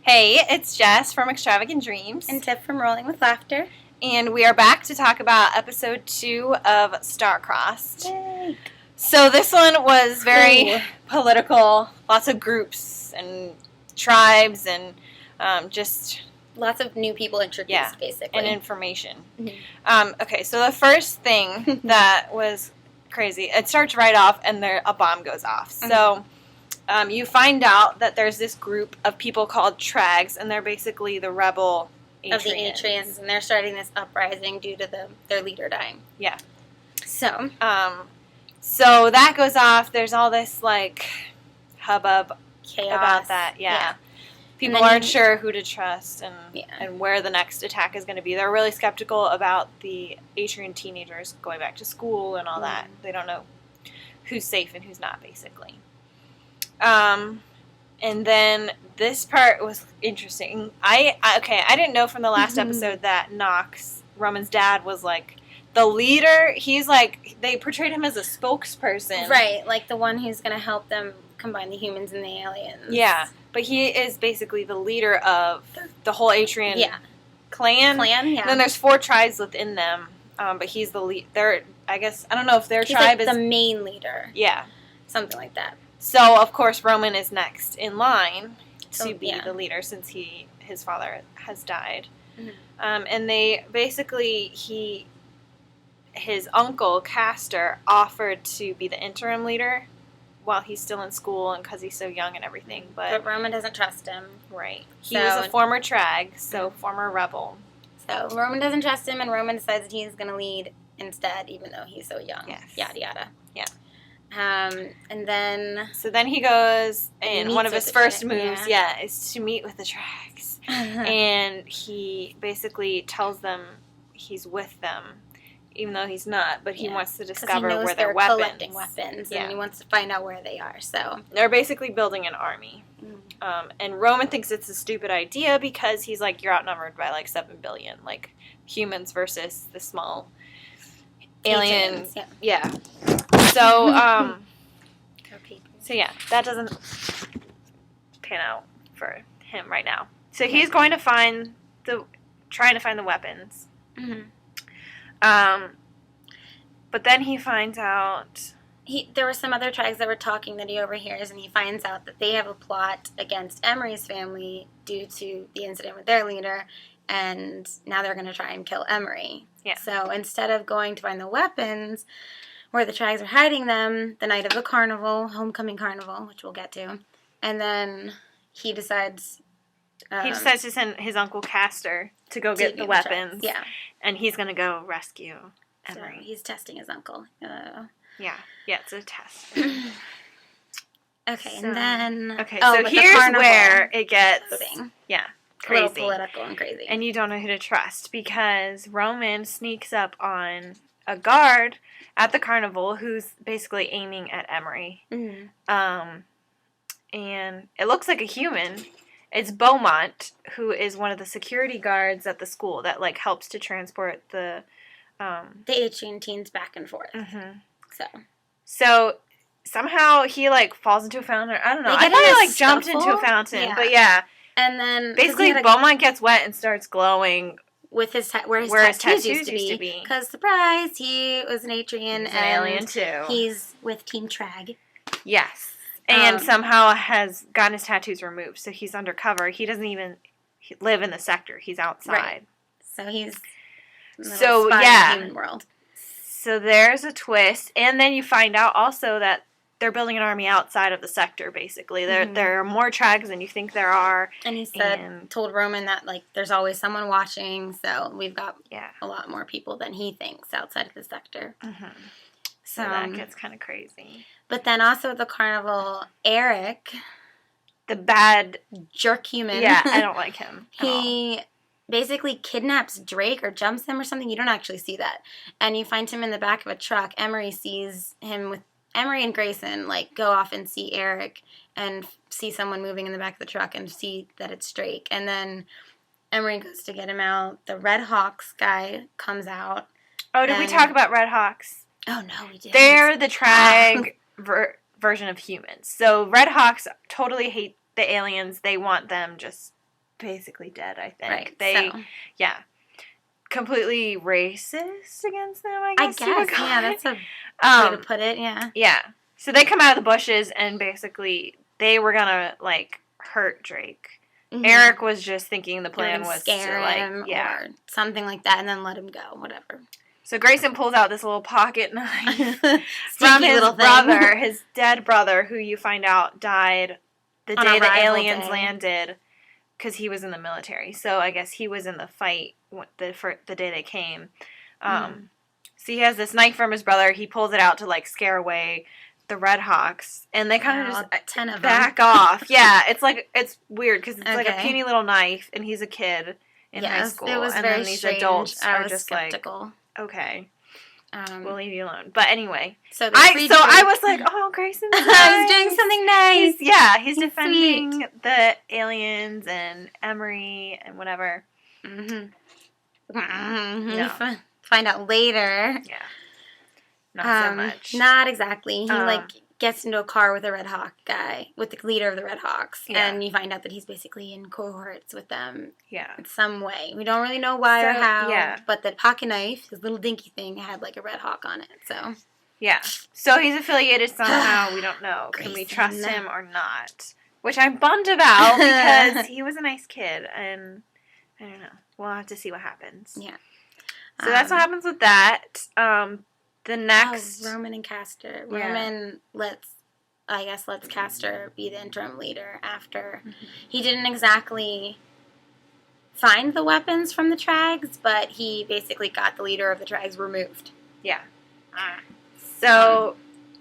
Hey, it's Jess from Extravagant Dreams. And Tiff from Rolling with Laughter. And we are back to talk about episode 2 of Star-Crossed. Yay. So this one was very political, lots of groups and tribes and just... Lots of new people introduced, basically. And information. Mm-hmm. Okay, so the first thing that was crazy, it starts right off and a bomb goes off. Mm-hmm. So... you find out that there's this group of people called Trags, and they're basically the rebel Atrians. Of the Atrians, and they're starting this uprising due to their leader dying. Yeah. So that goes off. There's all this, hubbub chaos about that. Yeah. People aren't sure who to trust and where the next attack is going to be. They're really skeptical about the Atrian teenagers going back to school and all that. They don't know who's safe and who's not, basically. And then this part was interesting. I didn't know from the last episode that Nox, Roman's dad, was the leader. He's they portrayed him as a spokesperson. Right, the one who's going to help them combine the humans and the aliens. Yeah, but he is basically the leader of the whole Atrian clan. And then there's 4 tribes within them, but he's the lead. I guess, I don't know if their tribe is... the main leader. Yeah. Something like that. So, of course, Roman is next in line to be the leader since his father has died. Mm-hmm. And they basically, his uncle, Castor, offered to be the interim leader while he's still in school and because he's so young and everything. But Roman doesn't trust him. Right. He was a former Trag, so former rebel. So Roman doesn't trust him, and Roman decides that he's going to lead instead, even though he's so young. Yes. Yada, yada. Yeah. And then... So then he goes, and one of his first moves, is to meet with the Trags. And he basically tells them he's with them, even though he's not, but he wants to discover where their weapons. Collecting weapons, and he wants to find out where they are, so... They're basically building an army. And Roman thinks it's a stupid idea because he's you're outnumbered by 7 billion, humans versus the small alien. Yeah. So, that doesn't pan out for him right now. So he's going to trying to find the weapons. Mm-hmm. But then he finds out... There were some other Trags that were talking that he overhears, and he finds out that they have a plot against Emery's family due to the incident with their leader, and now they're going to try and kill Emery. Yeah. So instead of going to find the weapons... where the Trags are hiding them, the night of the carnival, homecoming carnival, which we'll get to. And then he decides... to send his uncle Castor to go get the weapons. Yeah. And he's going to go rescue Emery. So he's testing his uncle. Yeah, it's a test. Okay, and then... Okay, so here's where it gets... Voting. Yeah, crazy. A little political and crazy. And you don't know who to trust because Roman sneaks up on a guard at the carnival who's basically aiming at Emery. Mm-hmm. And it looks like a human. It's Beaumont, who is one of the security guards at the school that helps to transport the Atrian teens back and forth. Mm-hmm. So somehow he falls into a fountain. I don't know. I thought he jumped into a fountain, but yeah. And then basically Beaumont gets wet and starts glowing. With where his tattoos used to be. Because, surprise, he was an Atrian. He's an alien, too. He's with Team Trag. Yes. And somehow has gotten his tattoos removed. So he's undercover. He doesn't even live in the sector. He's outside. Right. So he's in the human world. So there's a twist. And then you find out also that they're building an army outside of the sector, basically. There are more Trags than you think there are. And he told Roman that, there's always someone watching, so we've got a lot more people than he thinks outside of the sector. Mm-hmm. So that gets kind of crazy. But then also at the carnival, Eric... the bad... jerk human. Yeah, I don't like him He basically kidnaps Drake or jumps him or something. You don't actually see that. And you find him in the back of a truck. Emery sees him with... Emery and Grayson, go off and see Eric and see someone moving in the back of the truck and see that it's Drake. And then Emery goes to get him out. The Red Hawks guy comes out. Oh, did we talk about Red Hawks? Oh, no, we didn't. They're the Trag version of humans. So Red Hawks totally hate the aliens. They want them just basically dead, I think. Right. They, so. yeah. Completely racist against them, I guess. Yeah, that's a way to put it, yeah. Yeah. So they come out of the bushes and basically they were gonna, like, hurt Drake. Mm-hmm. Eric was just thinking the plan was scare to, him or something like that and then let him go, whatever. So Grayson pulls out this little pocket knife from his brother, his dead brother, who you find out died the day the aliens landed because he was in the military. So I guess he was in the fight for the day they came. So he has this knife from his brother. He pulls it out to, like, scare away the Red Hawks, and they kind of just 10 of back off. Yeah, it's weird because it's like a puny little knife, and he's a kid in high school, it was and very then these strange. adults are just skeptical. like, okay, we'll leave you alone. But anyway, so I was like, oh, Grayson's nice. He's doing something nice. He's defending the aliens and Emery and whatever. No. Find out later. Yeah. Not so much. Not exactly. He gets into a car with a Red Hawk guy, with the leader of the Red Hawks, and you find out that he's basically in cohorts with them. Yeah. In some way. We don't really know why or how, but the pocket knife, his little dinky thing, had like a Red Hawk on it, so. Yeah. So he's affiliated somehow, we don't know. Can we trust him or not? Which I'm bummed about because he was a nice kid, and I don't know. We'll have to see what happens. Yeah. So that's what happens with that. The next... Roman and Castor. Roman lets Castor be the interim leader after. Mm-hmm. He didn't exactly find the weapons from the Trags, but he basically got the leader of the Trags removed. Yeah. So,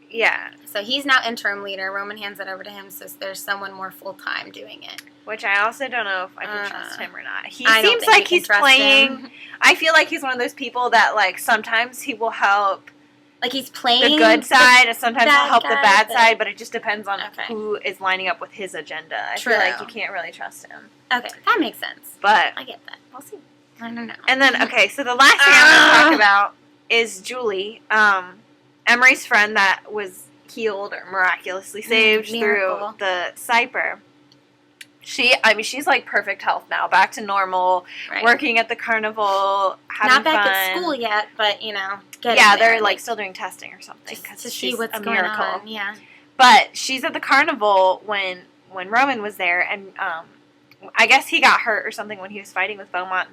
yeah. So he's now interim leader. Roman hands it over to him, so there's someone more full-time doing it. Which I also don't know if I can trust him or not. He seems like he's playing... I feel like he's one of those people that, like, sometimes he will help... Like, he's playing... the good side, and sometimes he'll help the bad side, but it just depends on who is lining up with his agenda. I feel like you can't really trust him. Okay, that makes sense. But... I get that. We'll see. I don't know. And then, okay, so the last thing I'm going to talk about is Julie, Emery's friend that was healed or miraculously saved through the Cypher. She's like perfect health now, back to normal, working at the carnival, having Not back fun. at school yet, but, they're like still doing testing or something to see what's going on. Yeah. But she's at the carnival when Roman was there, and I guess he got hurt or something when he was fighting with Beaumont.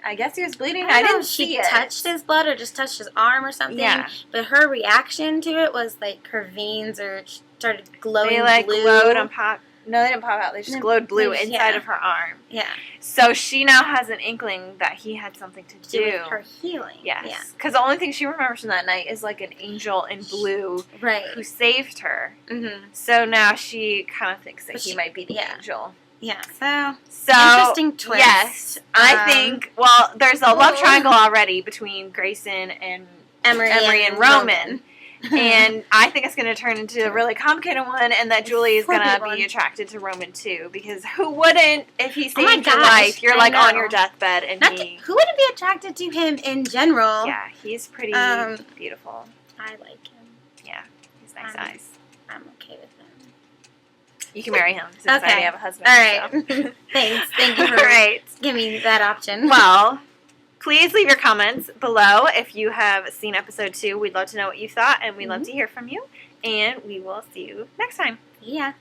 I guess he was bleeding. I didn't see it. She touched his blood or just touched his arm or something. Yeah. But her reaction to it was like her veins started glowing blue. Glowed and popped. No, they didn't pop out. They just glowed blue inside of her arm. Yeah. So she now has an inkling that he had something to do with her healing. Yes. Because the only thing she remembers from that night is like an angel in blue who saved her. Mm-hmm. So now she kind of thinks that he might be the angel. Yeah. So interesting twist. Yes. I think, there's a love triangle already between Grayson and Emery and Roman. And I think it's going to turn into a really complicated one, and that Julie is going to be attracted to Roman too, because who wouldn't if he saved your life? You're like on your deathbed, and who wouldn't be attracted to him in general? Yeah, he's pretty beautiful. I like him. Yeah, he's nice eyes. I'm okay with him. You can marry him since I already have a husband. All right. So. Thanks. Thank you for giving me that option. Well. Please leave your comments below if you have seen episode 2. We'd love to know what you thought, and we'd love to hear from you. And we will see you next time. Yeah.